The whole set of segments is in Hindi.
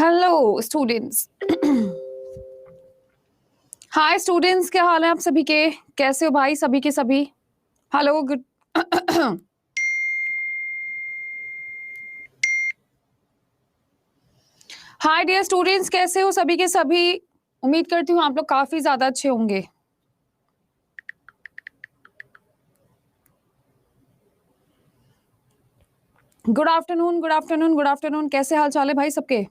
Hello students. हाय स्टूडेंट्स, क्या हाल है आप सभी के? कैसे हो भाई सभी के सभी? Hello, good. Hi dear students, कैसे हो सभी के सभी? उम्मीद करती हूँ आप लोग काफी ज्यादा अच्छे होंगे। Good afternoon, good afternoon, good afternoon. कैसे हाल चाल है भाई सबके?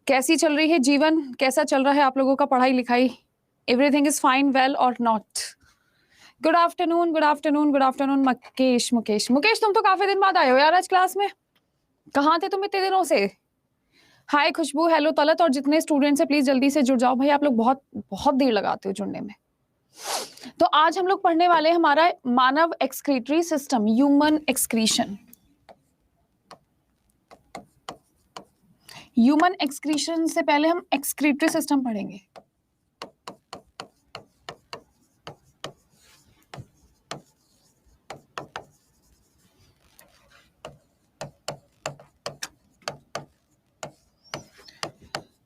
कैसी चल रही है जीवन? कैसा चल रहा है आप लोगों का पढ़ाई लिखाई? एवरीथिंग इज फाइन, वेल और not? Good afternoon, good afternoon, good afternoon. Mukesh Mukesh Mukesh, तुम तो काफी दिन बाद आए हो यार आज क्लास में। कहाँ थे तुम इतने दिनों से? हाय खुशबू, हेलो तलत, और जितने स्टूडेंट्स हैं प्लीज जल्दी से जुड़ जाओ भाई। आप लोग बहुत बहुत देर लगाते हो जुड़ने में। तो आज हम लोग पढ़ने वाले हैं हमारा मानव excretory system, human excretion. Human excretion से पहले हम एक्सक्रीटरी सिस्टम पढ़ेंगे।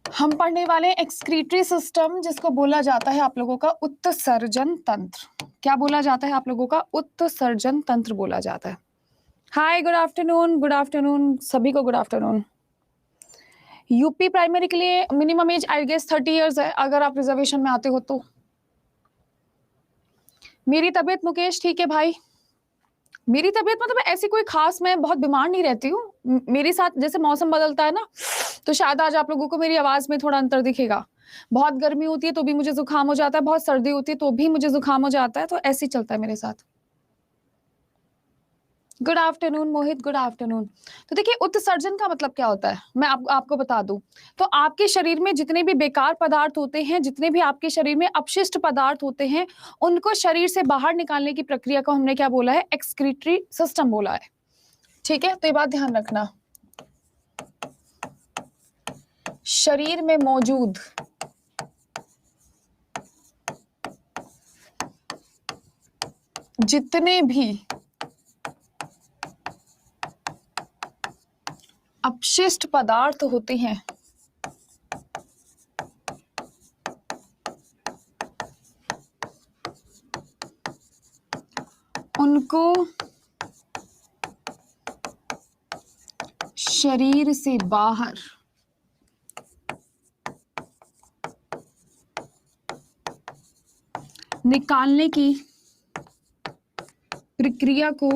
हम पढ़ने वाले एक्सक्रीटरी सिस्टम, जिसको बोला जाता है आप लोगों का उत्सर्जन तंत्र। क्या बोला जाता है आप लोगों का? उत्सर्जन तंत्र बोला जाता है। Hi, good afternoon, good afternoon सभी को, गुड आफ्टरनून। यूपी प्राइमरी के लिए minimum age I guess 30 years है, अगर आप रिजर्वेशन में आते हो तो। मेरी तबीयत मुकेश ठीक है भाई। मेरी तबीयत मतलब ऐसी कोई खास, मैं बहुत बीमार नहीं रहती हूँ। मेरे साथ जैसे मौसम बदलता है ना, तो शायद आज आप लोगों को मेरी आवाज में थोड़ा अंतर दिखेगा। बहुत गर्मी होती है तो भी मुझे जुकाम हो जाता है, बहुत सर्दी होती है तो भी मुझे जुकाम हो जाता है, तो ऐसे ही चलता है मेरे साथ। गुड आफ्टरनून मोहित, गुड आफ्टरनून। तो देखिए, उत्सर्जन का मतलब क्या होता है मैं आपको बता दूं। तो आपके शरीर में जितने भी बेकार पदार्थ होते हैं, जितने भी आपके शरीर में अपशिष्ट पदार्थ होते हैं, उनको शरीर से बाहर निकालने की प्रक्रिया को हमने क्या बोला है? एक्सक्रीटरी सिस्टम बोला है। ठीक है, तो ये बात ध्यान रखना। शरीर में मौजूद जितने भी अपशिष्ट पदार्थ होते हैं, उनको शरीर से बाहर निकालने की प्रक्रिया को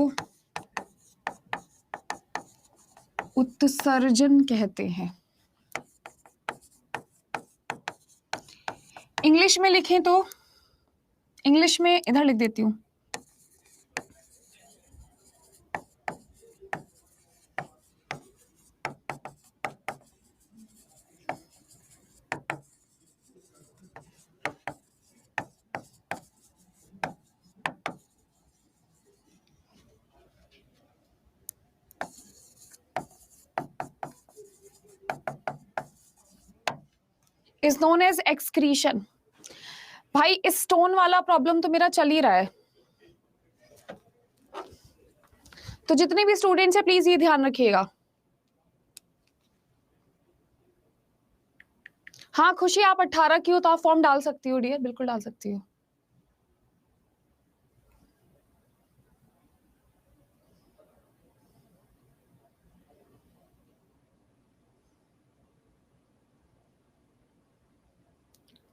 उत्सर्जन कहते हैं। इंग्लिश में लिखें तो, इंग्लिश में इधर लिख देती हूं। Is known as excretion. भाई इस स्टोन वाला प्रॉब्लम तो मेरा चल ही रहा है, तो जितने भी स्टूडेंट्स हैं प्लीज ये ध्यान रखिएगा। हाँ खुशी, आप 18 की हो तो आप फॉर्म डाल सकती हो डियर, बिल्कुल डाल सकती हो।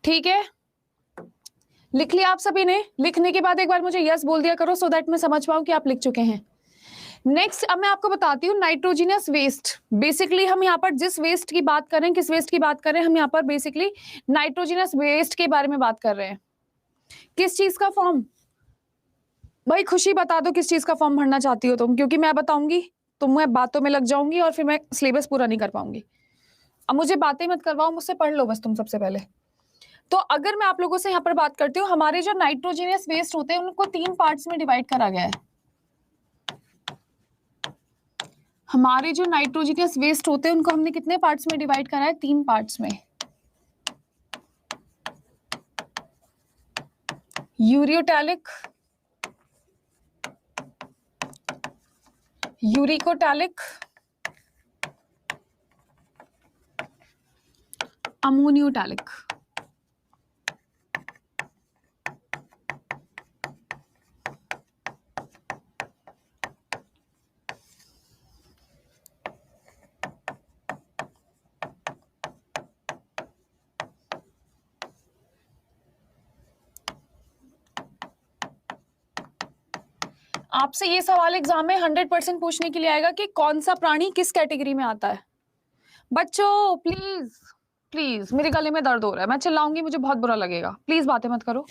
ठीक है, लिख लिया आप सभी ने? लिखने के बाद एक बार मुझे यस बोल दिया करो, सो दैट मैं समझ पाऊं कि आप लिख चुके हैं। नेक्स्ट, अब मैं आपको बताती हूँ नाइट्रोजिनस वेस्ट। बेसिकली हम यहाँ पर जिस वेस्ट की बात करें, किस वेस्ट की बात करें, हम यहाँ पर बेसिकली नाइट्रोजिनस वेस्ट के बारे में बात कर रहे हैं। किस चीज का फॉर्म? भाई खुशी बता दो किस चीज का फॉर्म भरना चाहती हो तुम, क्योंकि मैं बताऊंगी तो मैं बातों में लग जाऊंगी और फिर मैं सिलेबस पूरा नहीं कर पाऊंगी। अब मुझे बातें मत करवाओ, मुझसे पढ़ लो बस तुम सबसे पहले। तो अगर मैं आप लोगों से यहाँ पर बात करती हूँ, हमारे जो नाइट्रोजिनियस वेस्ट होते हैं उनको 3 पार्ट्स में डिवाइड करा गया है। हमारे जो नाइट्रोजिनियस वेस्ट होते हैं उनको हमने कितने पार्ट्स में डिवाइड करा है? 3 पार्ट्स में। Ureotelic, uricotelic ammonotelic. आपसे ये सवाल एग्जाम में 100% पूछने के लिए आएगा कि कौन सा प्राणी किस कैटेगरी में आता है। बच्चों प्लीज प्लीज, मेरे गले में दर्द हो रहा है, मैं चिल्लाऊंगी मुझे बहुत बुरा लगेगा, प्लीज बातें मत करो।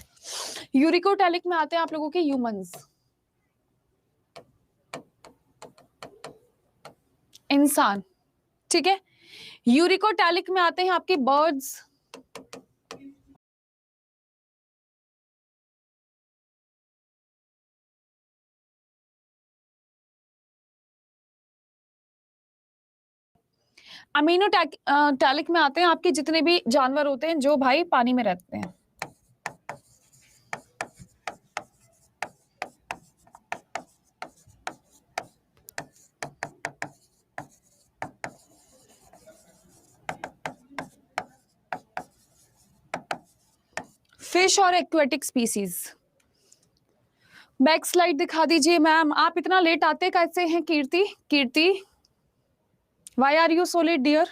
यूरिकोटैलिक में आते हैं आप लोगों के ह्यूमंस, इंसान, ठीक है। यूरिकोटैलिक में आते हैं आपके बर्ड्स, अमीनोटैलिक में आते हैं आपके जितने भी जानवर होते हैं जो भाई पानी में रहते हैं। फिश और एक्वेटिक स्पीसीज। बैक स्लाइड दिखा दीजिए मैम। आप इतना लेट आते कैसे हैं Kirti? Kirti, why are you so late dear?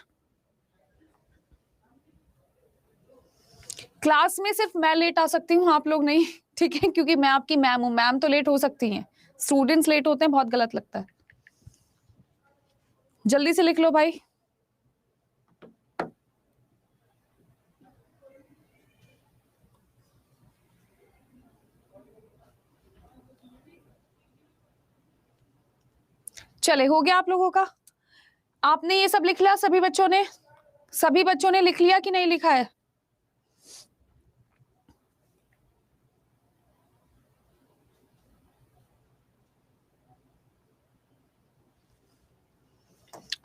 Class में सिर्फ मैं लेट आ सकती हूँ, आप लोग नहीं, ठीक है, क्योंकि मैं आपकी मैम हूं। मैम तो लेट हो सकती हैं, स्टूडेंट्स लेट होते हैं, बहुत गलत लगता है। जल्दी से लिख लो भाई। चले, हो गया आप लोगों का? आपने ये सब लिख लिया? सभी बच्चों ने, सभी बच्चों ने लिख लिया कि नहीं लिखा है?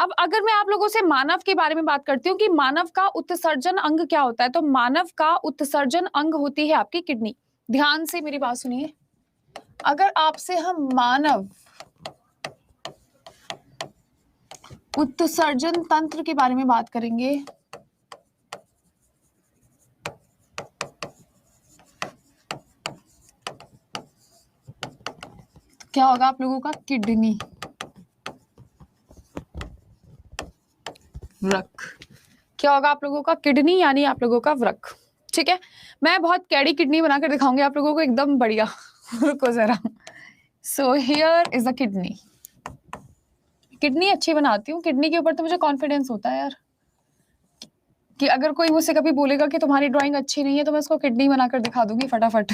अब अगर मैं आप लोगों से मानव के बारे में बात करती हूँ कि मानव का उत्सर्जन अंग क्या होता है, तो मानव का उत्सर्जन अंग होती है आपकी किडनी। ध्यान से मेरी बात सुनिए। अगर आपसे हम मानव उत्सर्जन तंत्र के बारे में बात करेंगे, तो क्या होगा आप लोगों का? किडनी, वृक्क। क्या होगा आप लोगों का? किडनी, यानी आप लोगों का वृक्क, ठीक है। मैं बहुत कैडी किडनी बनाकर दिखाऊंगी आप लोगों को, एकदम बढ़िया। रुको जरा। So here is a kidney. Kidney अच्छी बनाती हूँ, किडनी के ऊपर तो मुझे कॉन्फिडेंस होता है यार, कि अगर कोई मुझसे कभी बोलेगा कि तुम्हारी ड्राइंग अच्छी नहीं है तो मैं उसको किडनी बनाकर दिखा दूंगी फटाफट।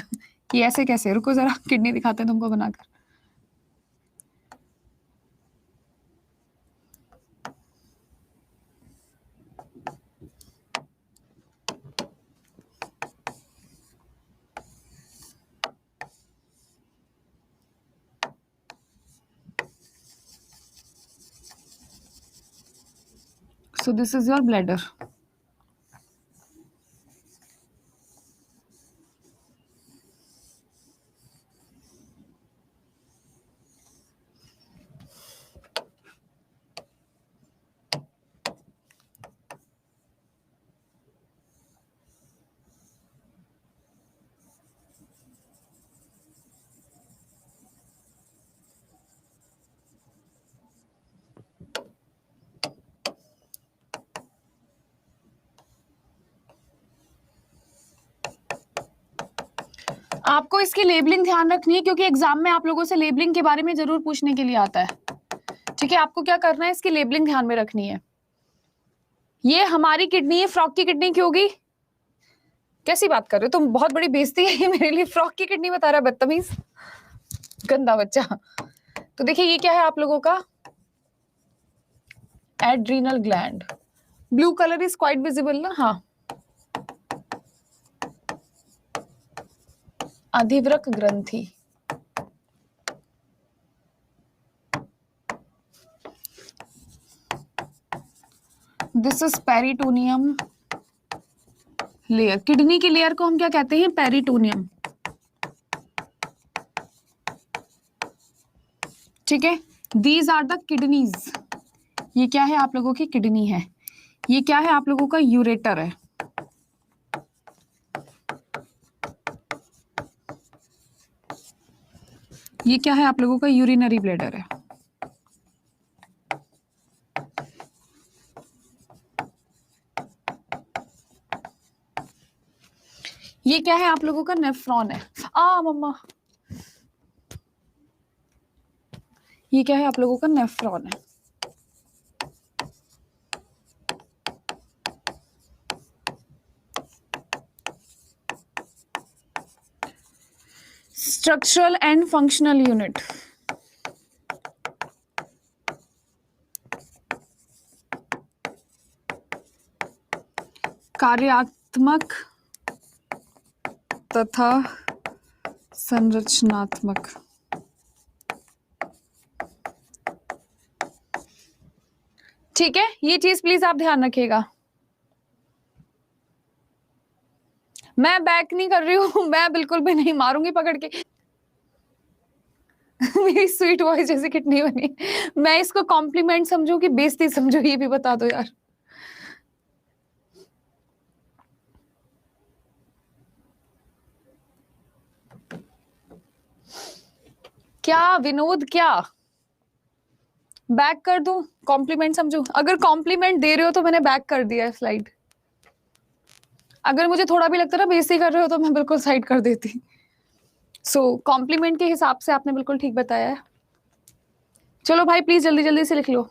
कि ऐसे कैसे? रुको जरा, किडनी दिखाते हैं तुमको बनाकर। So this is your bladder. आपको इसकी लेबलिंग ध्यान रखनी है, क्योंकि एग्जाम में आप लोगों से लेबलिंग के बारे में जरूर पूछने के लिए आता है, ठीक है। आपको क्या करना है, इसकी लेबलिंग ध्यान में रखनी है। ये हमारी किडनी है, फ्रॉग की किडनी क्यों होगी? कैसी बात कर रहे हो तुम? बहुत बड़ी बेइज्जती है ये मेरे लिए, फ्रॉग की किडनी बता रहा है, बदतमीज, गंदा बच्चा। तो देखिए ये क्या है आप लोगों का? Adrenal gland. Blue colour is quite visible ना? हाँ, अधिवृक्क ग्रंथि। This is peritoneum layer. Kidney की लेयर को हम क्या कहते हैं? पेरिटोनियम, ठीक है। These are the kidneys. ये क्या है आप लोगों की? किडनी है। ये क्या है आप लोगों का? यूरेटर है। ये क्या है आप लोगों का? यूरिनरी ब्लैडर है। ये क्या है आप लोगों का? नेफ्रॉन है। मम्मा, ये क्या है आप लोगों का? नेफ्रॉन है। Structural and functional unit. कार्यात्मक तथा संरचनात्मक। ठीक है, ये चीज प्लीज आप ध्यान रखिएगा। मैं बैक नहीं कर रही हूँ, मैं बिल्कुल भी नहीं मारूंगी पकड़ के। मेरी स्वीट वॉइस जैसे किडनी बनी। मैं इसको कॉम्प्लीमेंट समझू कि बेइज्जती समझू, ये भी बता दो यार। क्या विनोद, क्या बैक कर दूं? कॉम्प्लीमेंट समझू? अगर कॉम्प्लीमेंट दे रहे हो तो मैंने बैक कर दिया है स्लाइड। अगर मुझे थोड़ा भी लगता ना बेइज्जती कर रहे हो तो मैं बिल्कुल साइड कर देती। सो कॉम्प्लीमेंट के हिसाब से आपने बिल्कुल ठीक बताया है। चलो भाई प्लीज जल्दी जल्दी से लिख लो।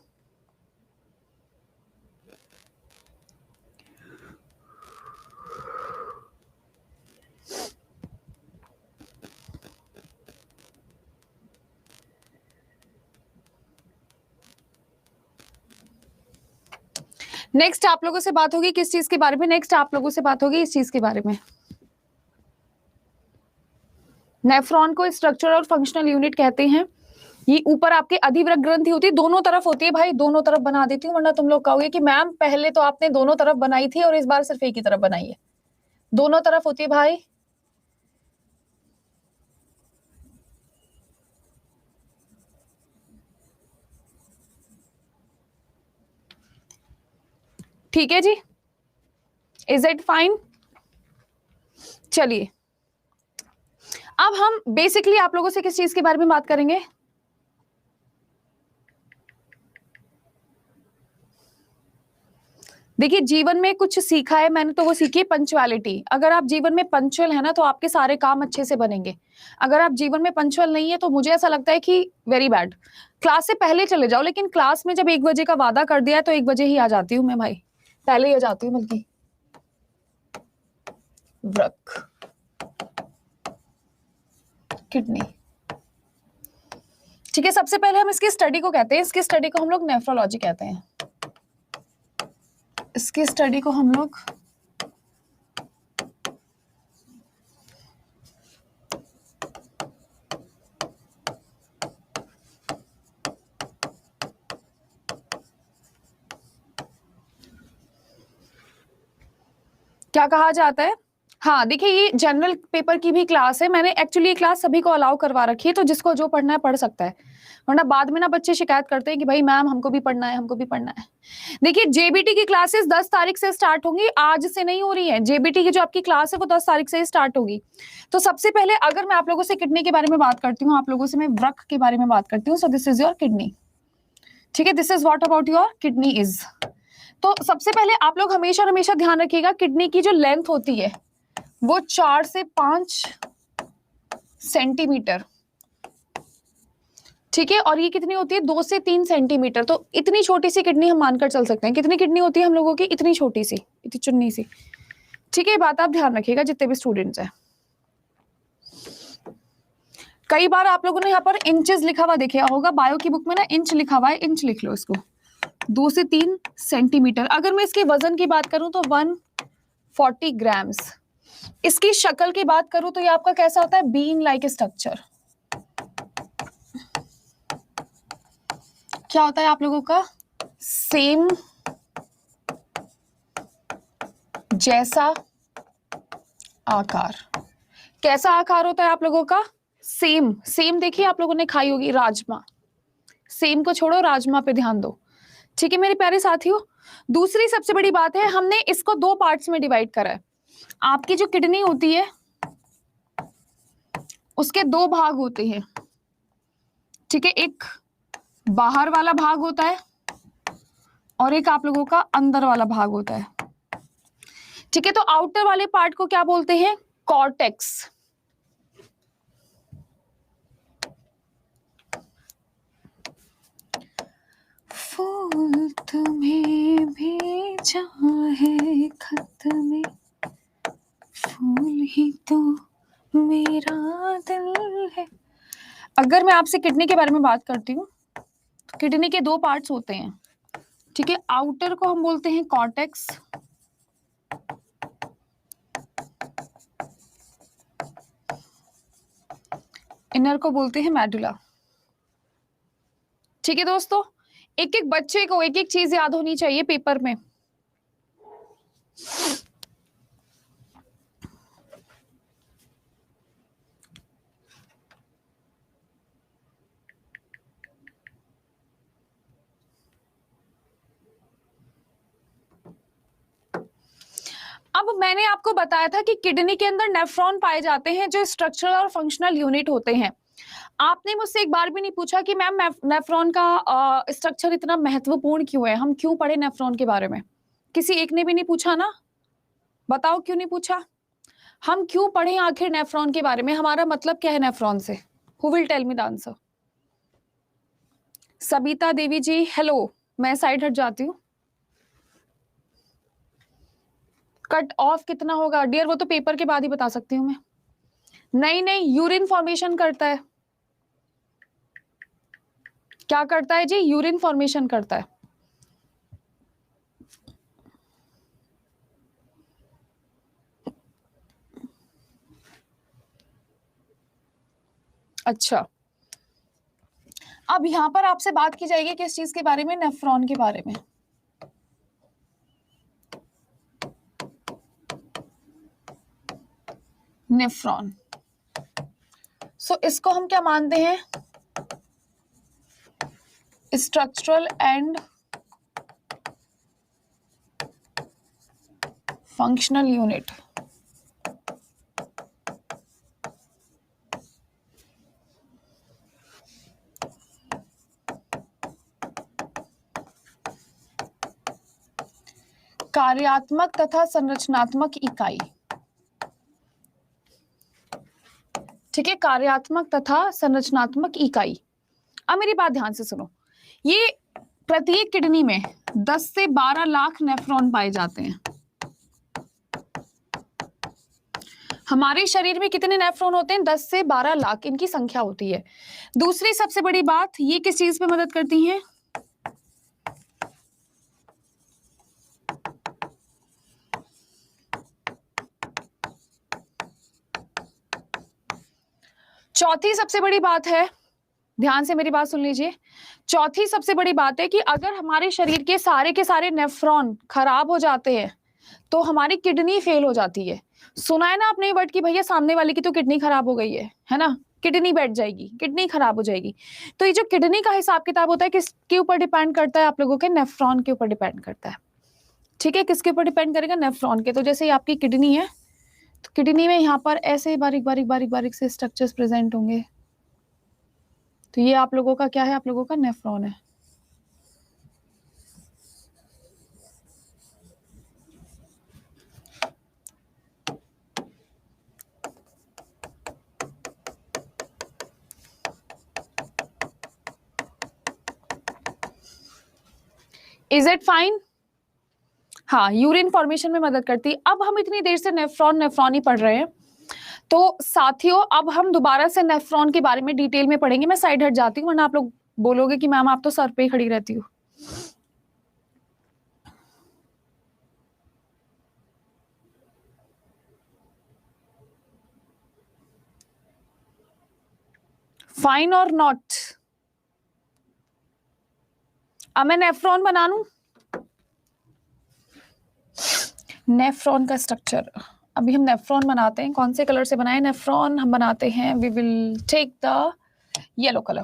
नेक्स्ट आप लोगों से बात होगी किस चीज के बारे में? नेक्स्ट आप लोगों से बात होगी इस चीज के बारे में। नेफ्रॉन को स्ट्रक्चरल और फंक्शनल यूनिट कहते हैं। ये ऊपर आपके अधिवृक्क ग्रंथि होती है, दोनों तरफ होती है भाई, दोनों तरफ बना देती हूँ, वरना तुम लोग कहोगे कि मैम पहले तो आपने दोनों तरफ बनाई थी और इस बार सिर्फ एक ही तरफ बनाई है। दोनों तरफ होती है भाई। ठीक है जी, इज इट फाइन? चलिए अब हम बेसिकली आप लोगों से किस चीज के बारे में बात करेंगे? देखिए जीवन में कुछ सीखा है मैंने तो वो सीखी है पंचुअलिटी। अगर आप जीवन में पंचुअल है ना तो आपके सारे काम अच्छे से बनेंगे। अगर आप जीवन में पंचुअल नहीं है तो मुझे ऐसा लगता है कि वेरी बैड। क्लास से पहले चले जाओ, लेकिन क्लास में जब 1 बजे का वादा कर दिया है तो 1 बजे ही आ जाती हूँ मैं भाई, पहले ही आ जाती हूँ बल्कि। वृक्क, किडनी, ठीक है। सबसे पहले हम इसकी स्टडी को कहते हैं, इसकी स्टडी को हम लोग नेफ्रोलॉजी कहते हैं। इसकी स्टडी को हम लोग क्या कहा जाता है? हाँ देखिए, ये जनरल पेपर की भी क्लास है। मैंने एक्चुअली ये क्लास सभी को अलाउ करवा रखी है, तो जिसको जो पढ़ना है पढ़ सकता है, वरना बाद में ना बच्चे शिकायत करते हैं कि भाई मैम हमको भी पढ़ना है, हमको भी पढ़ना है। देखिए जेबीटी की क्लासेस 10 तारीख से स्टार्ट होंगी, आज से नहीं हो रही है। जेबीटी की जो आपकी क्लास है वो 10 तारीख से ही स्टार्ट होगी। तो सबसे पहले अगर मैं आप लोगों से किडनी के बारे में बात करती हूँ, आप लोगों से मैं वृक्क के बारे में बात करती हूँ। So this is your kidney, ठीक है। This is what about your kidney is. तो सबसे पहले आप लोग हमेशा हमेशा ध्यान रखिएगा, किडनी की जो लेंथ होती है वो 4 से 5 सेंटीमीटर, ठीक है। और ये कितनी होती है? 2 से 3 सेंटीमीटर। तो इतनी छोटी सी किडनी हम मानकर चल सकते हैं। कितनी किडनी होती है हम लोगों की? इतनी छोटी सी, इतनी चुन्नी सी, ठीक है। बात आप ध्यान रखिएगा जितने भी स्टूडेंट्स हैं। कई बार आप लोगों ने यहाँ पर इंचेस लिखा हुआ देखा होगा, बायो की बुक में ना इंच लिखा हुआ है, इंच लिख लो इसको। 2 से 3 सेंटीमीटर। अगर मैं इसके वजन की बात करूं तो 140 ग्राम्स। इसकी शक्ल की बात करूं तो ये आपका कैसा होता है? Bean like structure. क्या होता है आप लोगों का? सेम जैसा आकार। कैसा आकार होता है आप लोगों का? सेम। सेम देखिए आप लोगों ने खाई होगी राजमा, सेम को छोड़ो राजमा पे ध्यान दो, ठीक है मेरे प्यारे साथियों। दूसरी सबसे बड़ी बात है, हमने इसको 2 पार्ट्स में डिवाइड करा है। आपकी जो किडनी होती है उसके 2 भाग होते हैं। ठीक है, एक बाहर वाला भाग होता है और एक आप लोगों का अंदर वाला भाग होता है। ठीक है, तो आउटर वाले पार्ट को क्या बोलते हैं? कॉर्टेक्स। फूल तुम्हें भेजा है खत में, फूल ही तो मेरा दिल है। अगर मैं आपसे किडनी के बारे में बात करती हूँ तो किडनी के दो पार्ट्स होते हैं। ठीक है, आउटर को हम बोलते हैं कॉर्टेक्स, इनर को बोलते हैं मेडुला। ठीक है दोस्तों, एक एक बच्चे को एक एक चीज याद होनी चाहिए पेपर में। अब मैंने आपको बताया था कि किडनी के अंदर नेफ्रॉन पाए जाते हैं जो स्ट्रक्चरल और फंक्शनल यूनिट होते हैं। आपने मुझसे एक बार भी नहीं पूछा कि मैम नेफ्रॉन का स्ट्रक्चर इतना महत्वपूर्ण क्यों है, हम क्यों पढ़े नेफ्रॉन के बारे में? किसी एक ने भी नहीं पूछा ना? बताओ क्यों नहीं पूछा? हम क्यों पढ़े आखिर नेफ्रॉन के बारे में? हमारा मतलब क्या है नेफ्रॉन से? Who will tell me the answer? Sabita Devi ji hello, मैं साइड हट जाती हूँ। कट ऑफ कितना होगा डियर? वो तो पेपर के बाद ही बता सकती हूँ मैं। नहीं नहीं, यूरिन फॉर्मेशन करता है। क्या करता है जी? यूरिन फॉर्मेशन करता है। अच्छा, अब यहां पर आपसे बात की जाएगी किस चीज के बारे में? नेफ्रॉन के बारे में। नेफ्रॉन, सो इसको हम क्या मानते हैं? Structural and functional unit. कार्यात्मक तथा संरचनात्मक इकाई। ठीक है, कार्यात्मक तथा संरचनात्मक इकाई। अब मेरी बात ध्यान से सुनो, ये प्रत्येक किडनी में 10 से 12 लाख नेफ्रॉन पाए जाते हैं। हमारे शरीर में कितने नेफ्रॉन होते हैं? 10 से 12 लाख इनकी संख्या होती है। दूसरी सबसे बड़ी बात, ये किस चीज पे मदद करती हैं? चौथी सबसे बड़ी बात है, ध्यान से मेरी बात सुन लीजिए। चौथी सबसे बड़ी बात है कि अगर हमारे शरीर के सारे नेफ्रॉन खराब हो जाते हैं तो हमारी किडनी फेल हो जाती है। सुना है ना आपने ये वर्ड कि भैया सामने वाले की तो किडनी खराब हो गई है ना? किडनी बैठ जाएगी, किडनी खराब हो जाएगी। तो ये जो किडनी का हिसाब किताब होता है किसके ऊपर डिपेंड करता है? आप लोगों के नेफ्रॉन के ऊपर डिपेंड करता है। ठीक है, किसके ऊपर डिपेंड करेगा? नेफ्रॉन के। तो जैसे आपकी किडनी है तो किडनी में यहाँ पर ऐसे बारीक बारीक बारीक बारीक से स्ट्रक्चर्स प्रेजेंट होंगे। तो ये आप लोगों का क्या है? आप लोगों का नेफ्रॉन है। Is it fine? हाँ, यूरिन फॉर्मेशन में मदद करती है। अब हम इतनी देर से नेफ्रॉन ही पढ़ रहे हैं, तो साथियों अब हम दोबारा से नेफ्रॉन के बारे में डिटेल में पढ़ेंगे। मैं साइड हट जाती हूँ वरना आप लोग बोलोगे कि मैम आप तो सर पे ही खड़ी रहती हो। फाइन और नॉट? अब मैं नेफ्रॉन बना लूं। नेफ्रॉन का स्ट्रक्चर अभी हम नेफ्रॉन बनाते हैं। कौन से कलर से बनाए नेफ्रॉन? हम बनाते हैं, we will take the yellow colour.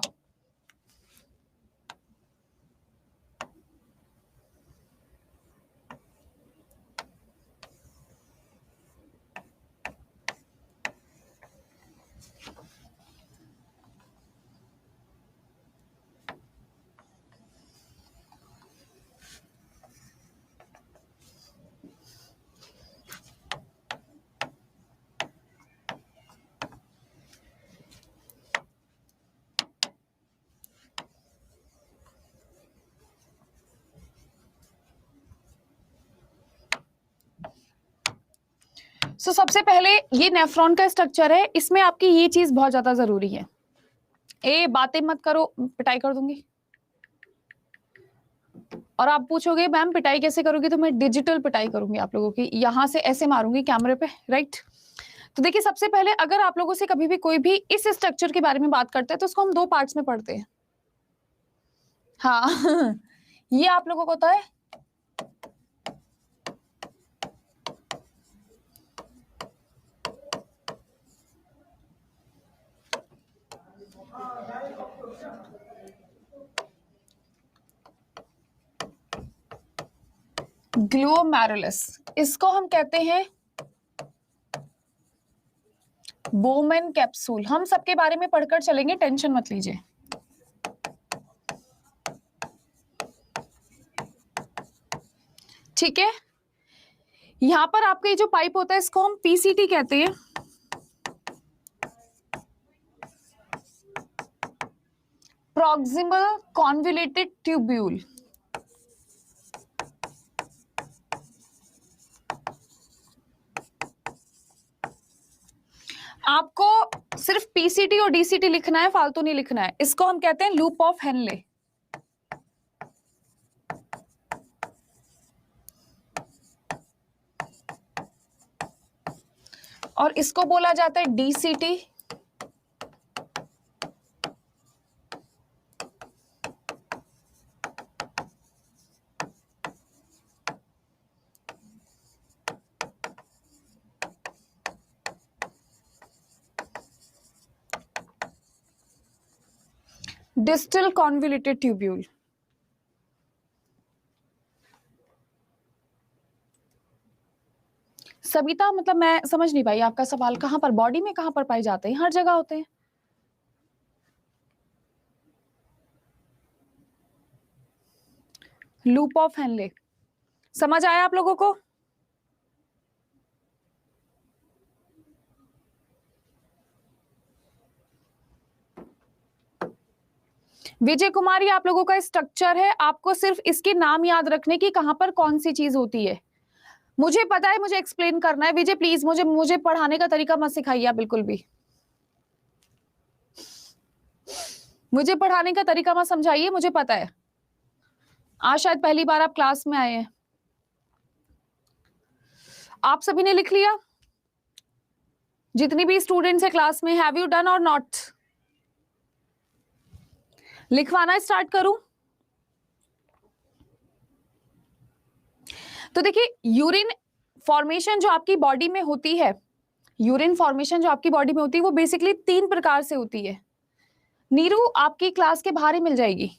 So सबसे पहले ये नेफ्रॉन का स्ट्रक्चर है, इसमें आपकी ये चीज बहुत ज्यादा जरूरी है। बातें मत करो, पिटाई कर दूंगी। और आप पूछोगे मैम पिटाई कैसे करोगी, तो मैं डिजिटल पिटाई करूंगी आप लोगों की, यहां से ऐसे मारूंगी कैमरे पे, राइट। तो देखिए सबसे पहले अगर आप लोगों से कभी भी कोई भी इस स्ट्रक्चर के बारे में बात करता है तो उसको हम 2 पार्ट्स में पढ़ते हैं। हाँ ये आप लोगों को पता है, ग्लोमेरुलस, इसको हम कहते हैं बोमेन कैप्सूल। हम सबके बारे में पढ़कर चलेंगे, टेंशन मत लीजिए। ठीक है, यहां पर आपका ये जो पाइप होता है इसको हम पीसीटी कहते हैं, प्रॉक्सिमल कॉन्वोल्यूटेड ट्यूब्यूल। आपको सिर्फ पीसीटी और डीसीटी लिखना है, फालतू नहीं लिखना है। इसको हम कहते हैं लूप ऑफ हेनले। और इसको बोला जाता है DCT, distal convoluted tubule. Savita मतलब मैं समझ नहीं पाई आपका सवाल, कहां पर बॉडी में कहां पर पाए जाते हैं? हर जगह होते हैं। लूप ऑफ हेनले समझ आया आप लोगों को? विजय कुमारी आप लोगों का स्ट्रक्चर है, आपको सिर्फ इसके नाम याद रखने की कहां पर कौन सी चीज होती है। मुझे पता है, मुझे एक्सप्लेन करना है। विजय प्लीज मुझे पढ़ाने का तरीका मत सिखाइए आप बिल्कुल भी, मुझे पढ़ाने का तरीका मत समझाइए, मुझे पता है। आज शायद पहली बार आप क्लास में आए हैं। आप सभी ने लिख लिया, जितनी भी स्टूडेंट्स है क्लास में, हैव यू डन और नॉट? लिखवाना स्टार्ट करूं? तो देखिए यूरिन फॉर्मेशन जो आपकी बॉडी में होती है, यूरिन फॉर्मेशन जो आपकी बॉडी में होती है वो बेसिकली 3 प्रकार से होती है। नीरू आपकी क्लास के बाहर ही मिल जाएगी।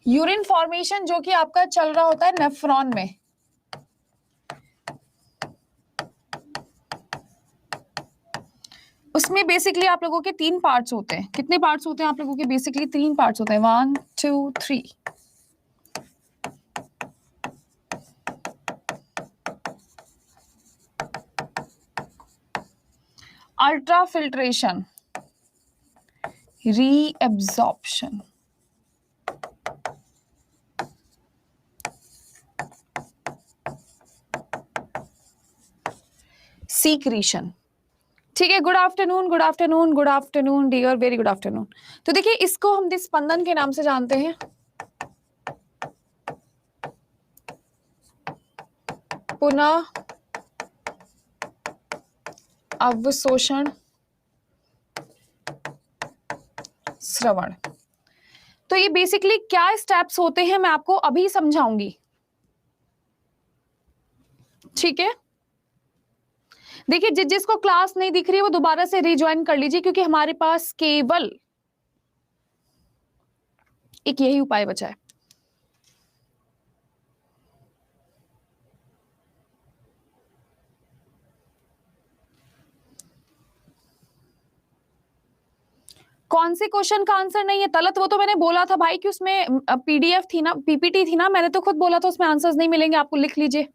यूरिन फॉर्मेशन जो कि आपका चल रहा होता है नेफ्रॉन में, उसमें बेसिकली आप लोगों के 3 पार्ट्स होते हैं। कितने पार्ट्स होते हैं आप लोगों के? बेसिकली 3 पार्ट्स होते हैं, 1 2 3। Ultra filtration, reabsorption, secretion. ठीक है, good afternoon, good afternoon, good afternoon dear, very good afternoon. तो देखिए इसको हम स्पंदन के नाम से जानते हैं, पुनः अवशोषण श्रवण। तो ये बेसिकली क्या स्टेप्स होते हैं मैं आपको अभी समझाऊंगी। ठीक है, देखिए जिसको क्लास नहीं दिख रही है वो दोबारा से रिज्वाइन कर लीजिए, क्योंकि हमारे पास केवल एक यही उपाय बचा है। कौन से क्वेश्चन का आंसर नहीं है तलत? वो तो मैंने बोला था भाई कि उसमें पीडीएफ थी ना, पीपीटी थी ना, मैंने तो खुद बोला था उसमें आंसर्स नहीं मिलेंगे आपको, लिख लीजिए।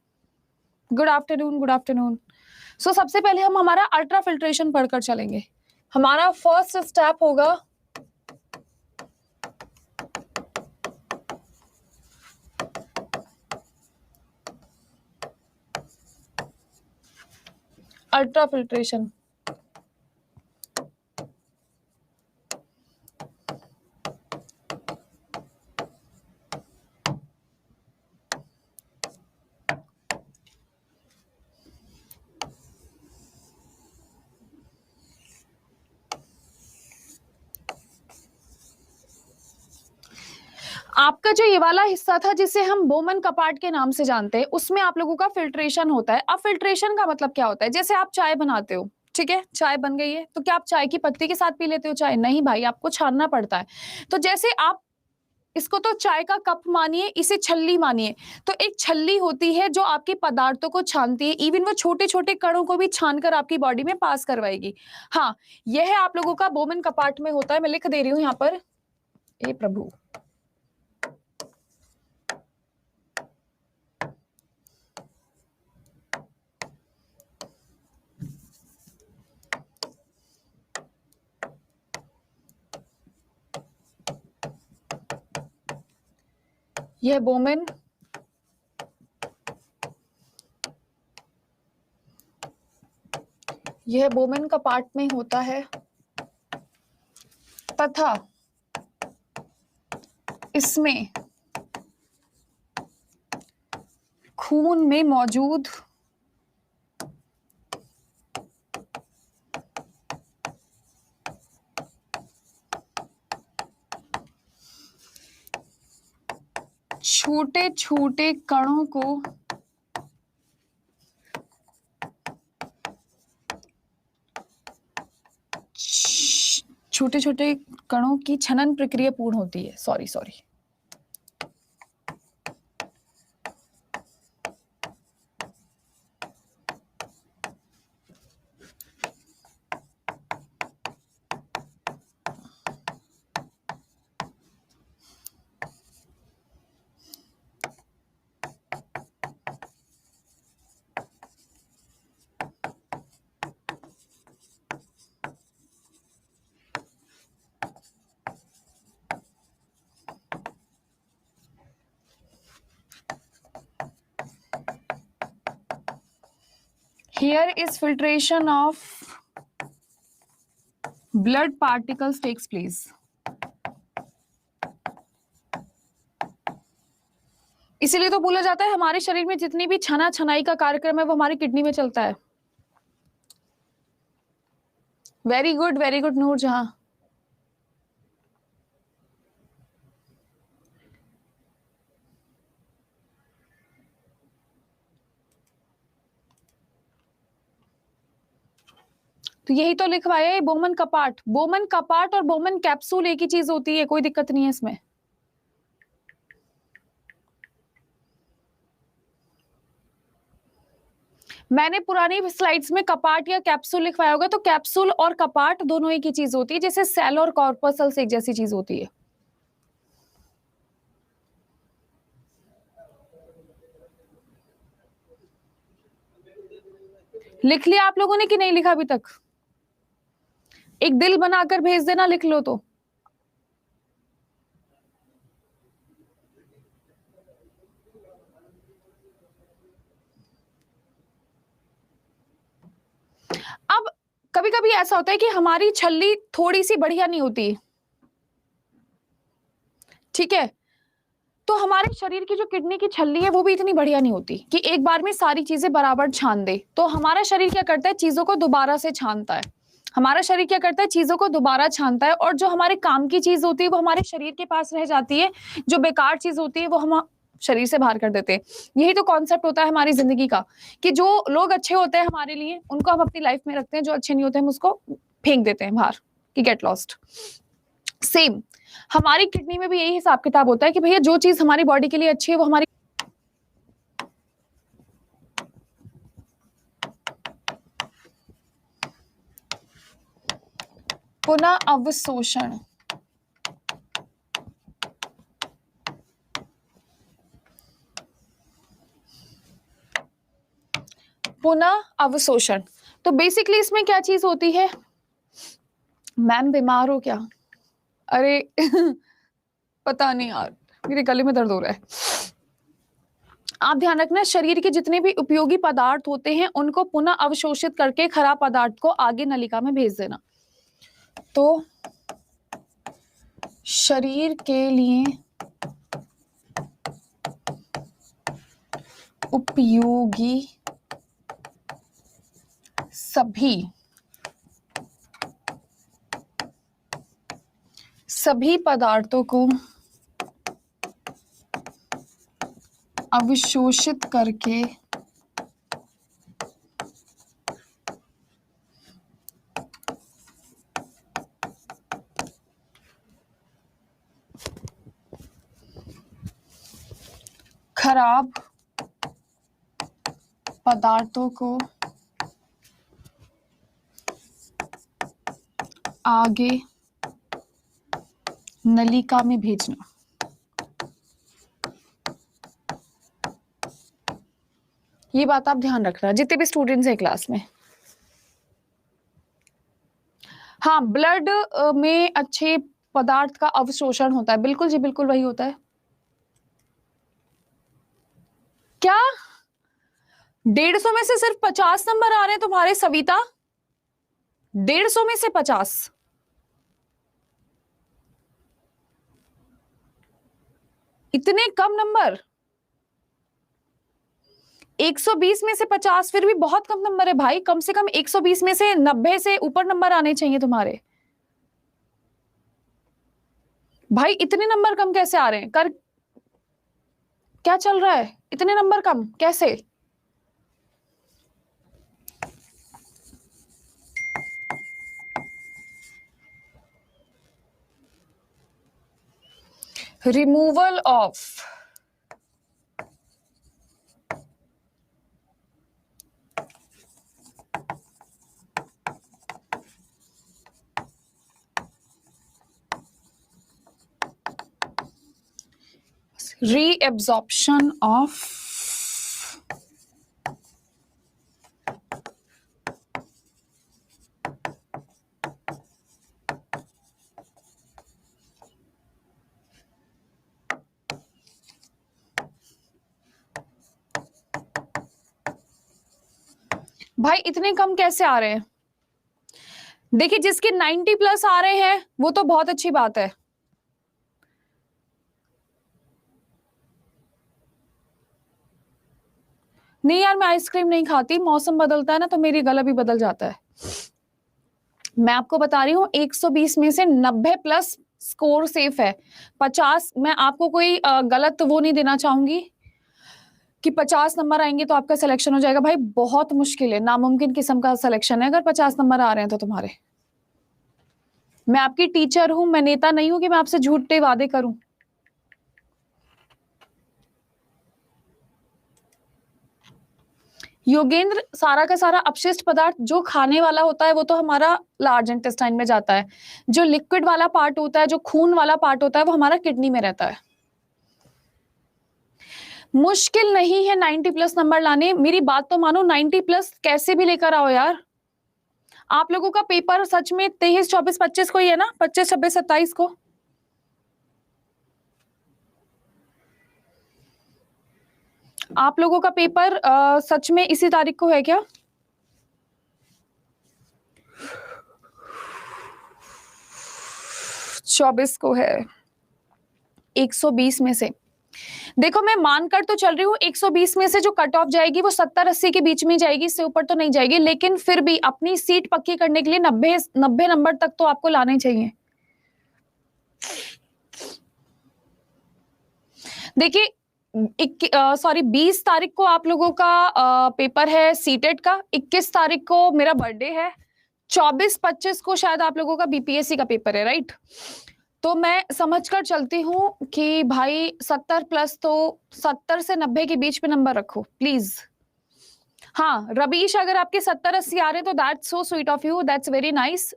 Good afternoon, good afternoon. So सबसे पहले हम हमारा अल्ट्रा फिल्ट्रेशन पढ़कर चलेंगे। हमारा फर्स्ट स्टेप होगा अल्ट्रा फिल्ट्रेशन। आपका जो ये वाला हिस्सा था जिसे हम बोमन कपाट के नाम से जानते हैं, उसमें आप लोगों का फिल्ट्रेशन होता है। अब फिल्ट्रेशन का मतलब क्या होता है? जैसे आप चाय बनाते हो, ठीक है, चाय बन गई है, तो क्या आप चाय की पत्ती के साथ पी लेते हो चाय? नहीं भाई, आपको छानना पड़ता है। तो जैसे आप इसको तो चाय का कप मानिए, इसे छल्ली मानिए। तो एक छल्ली होती है जो आपके पदार्थों को छानती है, इवन वो छोटे छोटे कणों को भी छानकर आपकी बॉडी में पास करवाएगी। हाँ, यह आप लोगों का बोमन कपाट में होता है। मैं लिख दे रही हूँ यहाँ पर, हे प्रभु। यह बोमन कपाट में होता है तथा इसमें खून में मौजूद छोटे छोटे कणों को छोटे छोटे कणों की छनन प्रक्रिया पूर्ण होती है। Sorry Here is filtration of blood particles takes place. इसीलिए तो बोला जाता है हमारे शरीर में जितनी भी छना छनाई का कार्यक्रम है वो हमारी किडनी में चलता है। Very good Noorjahan. तो यही तो लिखवाया है बोमन कपाट। बोमन कपाट और बोमन कैप्सूल एक ही चीज होती है, कोई दिक्कत नहीं है इसमें। मैंने पुरानी स्लाइड्स में कपाट या कैप्सूल लिखवाया होगा, तो कैप्सूल और कपाट दोनों एक ही चीज होती है, जैसे सेल और कॉर्पसल्स एक जैसी चीज होती है। लिख लिया आप लोगों ने कि नहीं लिखा अभी तक? एक दिल बनाकर भेज देना, लिख लो तो। अब कभी कभी ऐसा होता है कि हमारी छल्ली थोड़ी सी बढ़िया नहीं होती, ठीक है, तो हमारे शरीर की जो किडनी की छल्ली है वो भी इतनी बढ़िया नहीं होती कि एक बार में सारी चीजें बराबर छान दे। तो हमारा शरीर क्या करता है? चीजों को दोबारा से छानता है। हमारा शरीर क्या करता है? चीजों को दोबारा छानता है, और जो हमारे काम की चीज होती है वो हमारे शरीर के पास रह जाती है, जो बेकार चीज होती है वो हम शरीर से बाहर कर देते हैं। यही तो कॉन्सेप्ट होता है हमारी जिंदगी का, कि जो लोग अच्छे होते हैं हमारे लिए उनको हम अपनी लाइफ में रखते हैं, जो अच्छे नहीं होते हम उसको फेंक देते हैं बाहर, कि गेट लॉस्ट। सेम हमारी किडनी में भी यही हिसाब किताब होता है कि भैया जो चीज हमारी बॉडी के लिए अच्छी है वो हमारी पुनः अवशोषण। पुनः अवशोषण। तो बेसिकली इसमें क्या चीज होती है? मैम बीमार हो क्या? अरे पता नहीं यार, मेरे गले में दर्द हो रहा है। आप ध्यान रखना, शरीर के जितने भी उपयोगी पदार्थ होते हैं उनको पुनः अवशोषित करके खराब पदार्थ को आगे नलिका में भेज देना। तो शरीर के लिए उपयोगी सभी पदार्थों को अवशोषित करके खराब पदार्थों को आगे नलिका में भेजना। ये बात आप ध्यान रखना जितने भी स्टूडेंट्स हैं क्लास में। हाँ, ब्लड में अच्छे पदार्थ का अवशोषण होता है, बिल्कुल जी बिल्कुल वही होता है। क्या 150 में से सिर्फ 50 नंबर आ रहे हैं तुम्हारे सविता? 150 में से 50? इतने कम नंबर? 120 में से 50 फिर भी बहुत कम नंबर है भाई। कम से कम 120 में से 90 से ऊपर नंबर आने चाहिए तुम्हारे। भाई इतने नंबर कम कैसे आ रहे हैं? क्या चल रहा है? इतने नंबर कम कैसे? रिमूवल ऑफ reabsorption of भाई इतने कम कैसे आ रहे हैं? देखिए जिसके 90 प्लस आ रहे हैं वो तो बहुत अच्छी बात है। नहीं यार मैं आइसक्रीम नहीं खाती, मौसम बदलता है ना तो मेरी गला भी बदल जाता है। मैं आपको बता रही हूँ 120 में से 90 प्लस स्कोर सेफ है। 50 मैं आपको कोई गलत वो नहीं देना चाहूंगी कि 50 नंबर आएंगे तो आपका सिलेक्शन हो जाएगा। भाई बहुत मुश्किल है, नामुमकिन किस्म का सिलेक्शन है अगर 50 नंबर आ रहे हैं तो तुम्हारे। मैं आपकी टीचर हूं, मैं नेता नहीं हूं कि मैं आपसे झूठे वादे करूं। योगेंद्र, सारा का सारा अपशिष्ट पदार्थ जो खाने वाला होता है वो तो हमारा लार्ज इंटेस्टाइन में जाता है। जो लिक्विड वाला पार्ट होता है, जो खून वाला पार्ट होता है वो हमारा किडनी में रहता है। मुश्किल नहीं है 90 प्लस नंबर लाने, मेरी बात तो मानो। 90 प्लस कैसे भी लेकर आओ यार। आप लोगों का पेपर सच में 23, 24, 25 को ही है ना? 25, 26, 27 को। आप लोगों का पेपर सच में इसी तारीख को है क्या? चौबीस को है। 120 में से देखो मैं मानकर तो चल रही हूँ 120 में से जो कट ऑफ जाएगी वो 70-80 के बीच में जाएगी, इससे ऊपर तो नहीं जाएगी। लेकिन फिर भी अपनी सीट पक्की करने के लिए 90 नंबर तक तो आपको लाने चाहिए। देखिए 20 तारीख को आप लोगों का पेपर है सीटेट का। 21 तारीख को मेरा बर्थडे है। 24-25 को शायद आप लोगों का बीपीएससी का पेपर है, राइट? तो मैं समझकर चलती हूँ कि भाई 70 प्लस तो 70 से 90 के बीच में नंबर रखो प्लीज। हाँ रबीश, अगर आपके 70-80 आ रहे हैं तो that's so sweet of you, that's very nice.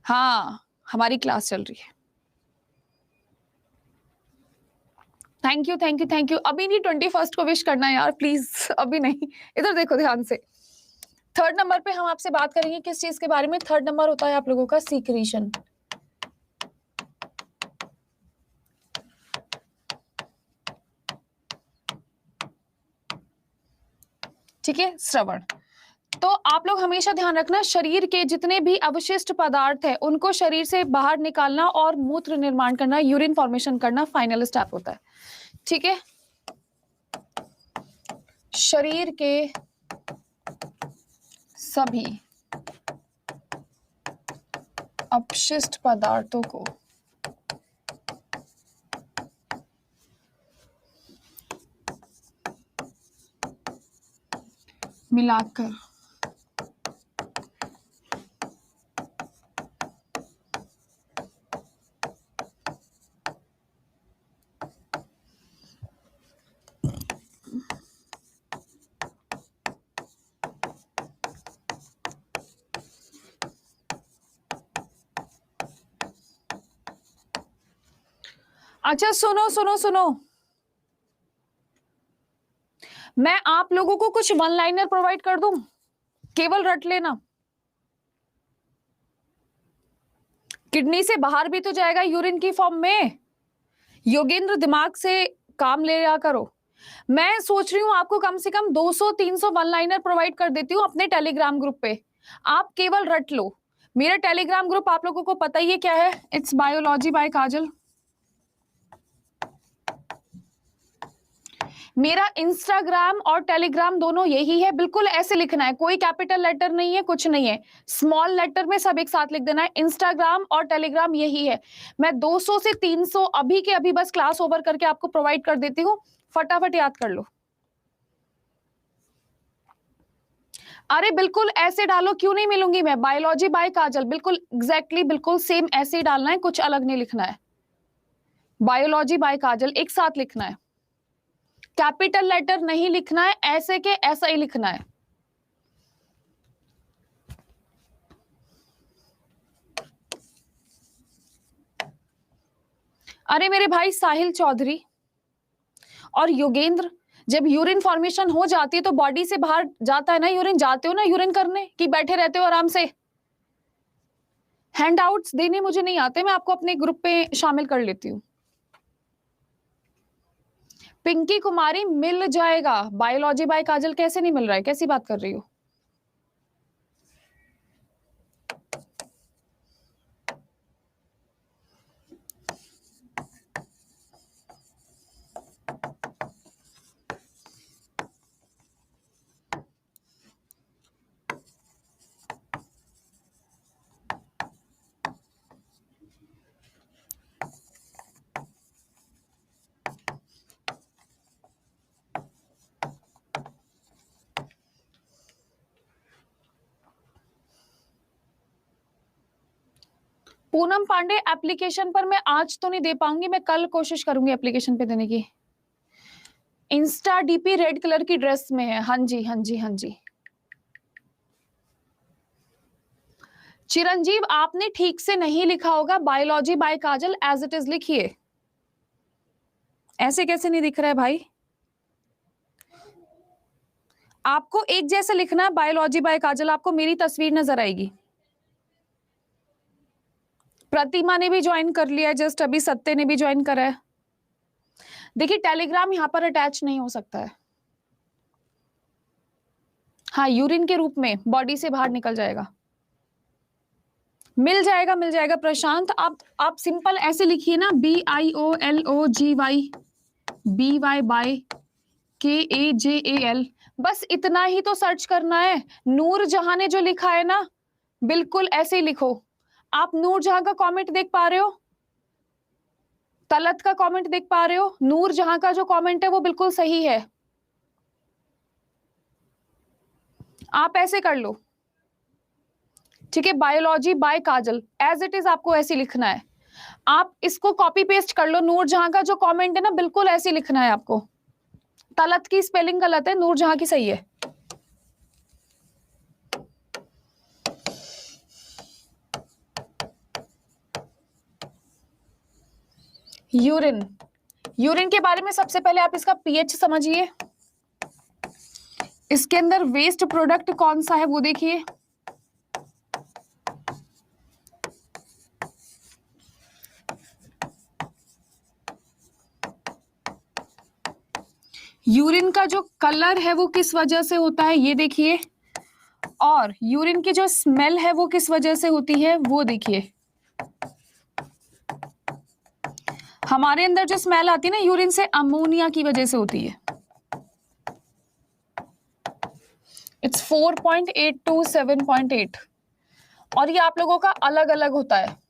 हाँ हमारी क्लास चल रही है। Thank you thank you thank you. अभी नहीं, 21 को विश करना यार प्लीज, अभी नहीं। इधर देखो ध्यान से। 3rd नंबर पे हम आपसे बात करेंगे किस चीज के बारे में? 3rd नंबर होता है आप लोगों का सीक्रेशन। ठीक है, श्रवण। तो आप लोग हमेशा ध्यान रखना, शरीर के जितने भी अवशिष्ट पदार्थ है उनको शरीर से बाहर निकालना और मूत्र निर्माण करना, यूरिन फॉर्मेशन करना फाइनल स्टेप होता है। ठीक है, शरीर के सभी अपशिष्ट पदार्थों को मिलाकर अच्छा सुनो सुनो सुनो, मैं आप लोगों को कुछ वन लाइनर प्रोवाइड कर दूं, केवल रट लेना। किडनी से बाहर भी तो जाएगा यूरिन की फॉर्म में। योगेंद्र दिमाग से काम ले लिया करो। मैं सोच रही हूं आपको कम से कम 200-300 वन लाइनर प्रोवाइड कर देती हूँ अपने टेलीग्राम ग्रुप पे, आप केवल रट लो। मेरा टेलीग्राम ग्रुप आप लोगों को पता ही है क्या है, इट्स बायोलॉजी बाय काजल। मेरा इंस्टाग्राम और टेलीग्राम दोनों यही है, बिल्कुल ऐसे लिखना है, कोई कैपिटल लेटर नहीं है, कुछ नहीं है, स्मॉल लेटर में सब एक साथ लिख देना है। इंस्टाग्राम और टेलीग्राम यही है। मैं 200 से 300 अभी के अभी बस क्लास ओवर करके आपको प्रोवाइड कर देती हूँ, फटाफट याद कर लो। अरे बिल्कुल ऐसे डालो, क्यों नहीं मिलूंगी मैं, बायोलॉजी बाय काजल, बिल्कुल एग्जैक्टली बिल्कुल सेम ऐसे ही डालना है, कुछ अलग नहीं लिखना है। बायोलॉजी बाय काजल एक साथ लिखना है, कैपिटल लेटर नहीं लिखना है, ऐसे के ऐसा ही लिखना है। अरे मेरे भाई साहिल चौधरी और योगेंद्र, जब यूरिन फॉर्मेशन हो जाती है तो बॉडी से बाहर जाता है ना यूरिन, जाते हो ना यूरिन करने कि बैठे रहते हो आराम से। हैंडआउट्स देने मुझे नहीं आते, मैं आपको अपने ग्रुप पे शामिल कर लेती हूँ। पिंकी कुमारी मिल जाएगा, बायोलॉजी बाय काजल कैसे नहीं मिल रहा है, कैसी बात कर रही हो। पूनम पांडे एप्लीकेशन पर मैं आज तो नहीं दे पाऊंगी, मैं कल कोशिश करूंगी एप्लीकेशन पे देने की। इंस्टा डीपी रेड कलर की ड्रेस में है, हाँ जी हाँ जी हाँ जी। चिरंजीव आपने ठीक से नहीं लिखा होगा, biology by Kajal as it is लिखिए। ऐसे कैसे नहीं दिख रहा है भाई, आपको एक जैसे लिखना है, बायोलॉजी बाय काजल, आपको मेरी तस्वीर नजर आएगी। प्रतिमा ने भी ज्वाइन कर लिया है, जस्ट अभी सत्य ने भी ज्वाइन करा है। देखिए टेलीग्राम यहां पर अटैच नहीं हो सकता है। हाँ यूरिन के रूप में बॉडी से बाहर निकल जाएगा, मिल जाएगा मिल जाएगा प्रशांत। आप सिंपल ऐसे लिखिए ना, BIOLOGY BY बाय KAJAL, बस इतना ही तो सर्च करना है। नूर जहां ने जो लिखा है ना, बिल्कुल ऐसे ही लिखो। आप नूर जहां का कमेंट देख पा रहे हो, तलत का कमेंट देख पा रहे हो, नूर जहां का जो कमेंट है वो बिल्कुल सही है, आप ऐसे कर लो। ठीक है, biology by Kajal as it is आपको ऐसे लिखना है, आप इसको कॉपी पेस्ट कर लो। नूर जहां का जो कमेंट है ना, बिल्कुल ऐसे लिखना है आपको। तलत की स्पेलिंग गलत है, नूर जहां की सही है। यूरिन, यूरिन के बारे में सबसे पहले आप इसका पीएच समझिए, इसके अंदर वेस्ट प्रोडक्ट कौन सा है वो देखिए। यूरिन का जो कलर है वो किस वजह से होता है ये देखिए, और यूरिन की जो स्मेल है वो किस वजह से होती है वो देखिए। हमारे अंदर जो स्मेल आती है ना यूरिन से, अमोनिया की वजह से होती है। इट्स 4.8 to 7.8, और ये आप लोगों का अलग अलग होता है।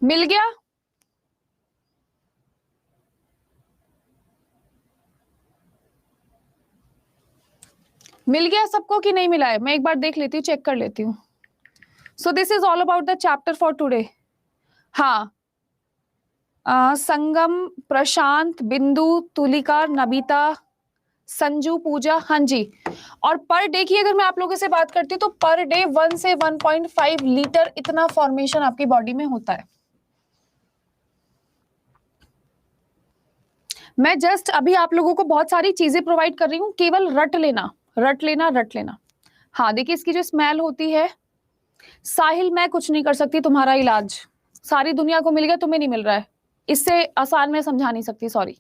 मिल गया? मिल गया सबको कि नहीं मिला है? मैं एक बार देख लेती हूँ, चेक कर लेती हूँ। So this is all about the chapter for today. हाँ, संगम, प्रशांत, बिंदु, तुलिका, नबिता, संजू, पूजा, हाँ जी। और पर डे की अगर मैं आप लोगों से बात करती हूँ तो पर डे 1 से 1.5 लीटर इतना फॉर्मेशन आपकी बॉडी में होता है। मैं जस्ट अभी आप लोगों को बहुत सारी चीजें प्रोवाइड कर रही हूँ, केवल रट लेना रट लेना रट लेना। हाँ देखिए, इसकी जो स्मेल होती है, साहिल मैं कुछ नहीं कर सकती, तुम्हारा इलाज सारी दुनिया को मिल गया, तुम्हें नहीं मिल रहा है, इससे आसान मैं समझा नहीं सकती, sorry.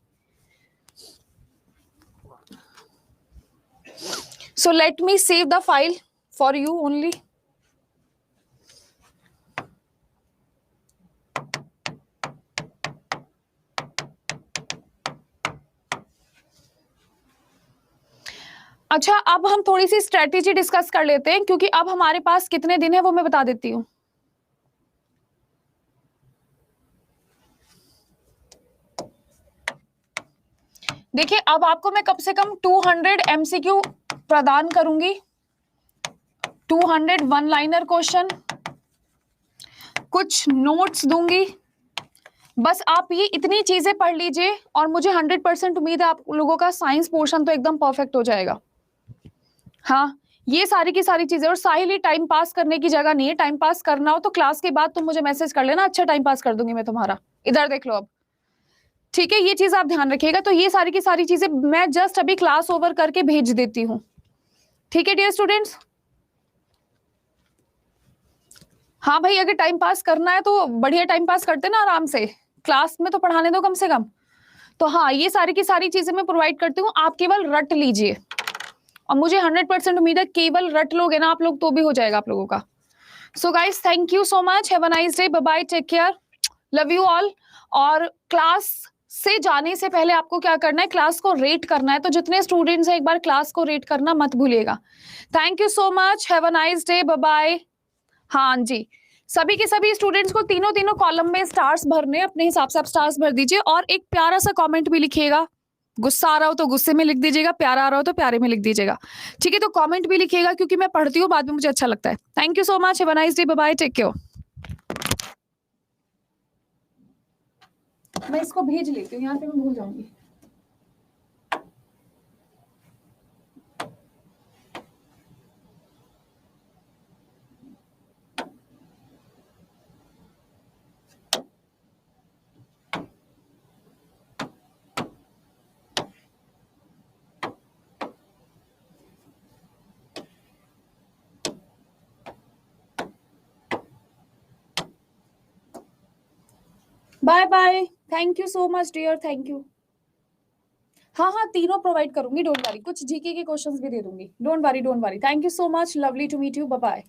So let me save the file for you only. अच्छा, अब हम थोड़ी सी स्ट्रेटेजी डिस्कस कर लेते हैं, क्योंकि अब हमारे पास कितने दिन है वो मैं बता देती हूँ। देखिए, अब आपको मैं कम से कम 200 MCQ प्रदान करूंगी, 200 वन लाइनर क्वेश्चन, कुछ नोट्स दूंगी। बस आप ये इतनी चीजें पढ़ लीजिए और मुझे 100% उम्मीद है आप लोगों का साइंस पोर्शन तो एकदम परफेक्ट हो जाएगा। हाँ, ये सारी की सारी चीजें। और साहिल, ये टाइम पास करने की जगह नहीं है, टाइम पास करना हो तो क्लास के बाद तुम मुझे मैसेज कर लेना, अच्छा टाइम पास कर दूंगी मैं तुम्हारा। इधर देख लो अब, ठीक है? ये चीज आप ध्यान रखिएगा। तो ये सारी की सारी चीजें मैं जस्ट अभी क्लास ओवर करके भेज देती हूँ, ठीक है डियर स्टूडेंट्स? हाँ भाई, अगर टाइम पास करना है तो बढ़िया टाइम पास करते ना आराम से, क्लास में तो पढ़ाने दो कम से कम। तो हाँ, ये सारी की सारी चीजें मैं प्रोवाइड करती हूँ, आप केवल रट लीजिए, और मुझे 100% उम्मीद है केवल रट लोगे ना आप लोग तो भी हो जाएगा आप लोगों का। So guys, thank you so much, have a nice day, bye bye, take care, love you all. और क्लास से जाने से पहले आपको क्या करना है, क्लास को रेट करना है, तो जितने स्टूडेंट्स हैं एक बार क्लास को रेट करना मत भूलिएगा। Thank you so much, have a nice day, bye bye. हाँ जी, सभी के सभी स्टूडेंट्स को तीनों तीनों कॉलम में स्टार्स भरने, अपने हिसाब से आप स्टार्स भर दीजिए, और एक प्यारा सा कमेंट भी लिखिएगा। गुस्सा आ रहा हो तो गुस्से में लिख दीजिएगा, प्यारा आ रहा हो तो प्यारे में लिख दीजिएगा, ठीक है? तो कमेंट भी लिखिएगा, क्योंकि मैं पढ़ती हूँ बाद में, मुझे अच्छा लगता है। Thank you so much, have a nice day, bye bye, take care. मैं इसको भेज लेती हूँ, यहाँ पे मैं भूल जाऊंगी। Bye bye, thank you so much dear, thank you. हाँ हाँ, तीनों प्रोवाइड करूंगी, डोंट वरी, कुछ जीके के क्वेश्चंस भी दे दूंगी, don't worry don't worry. Thank you so much, lovely to meet you, bye bye.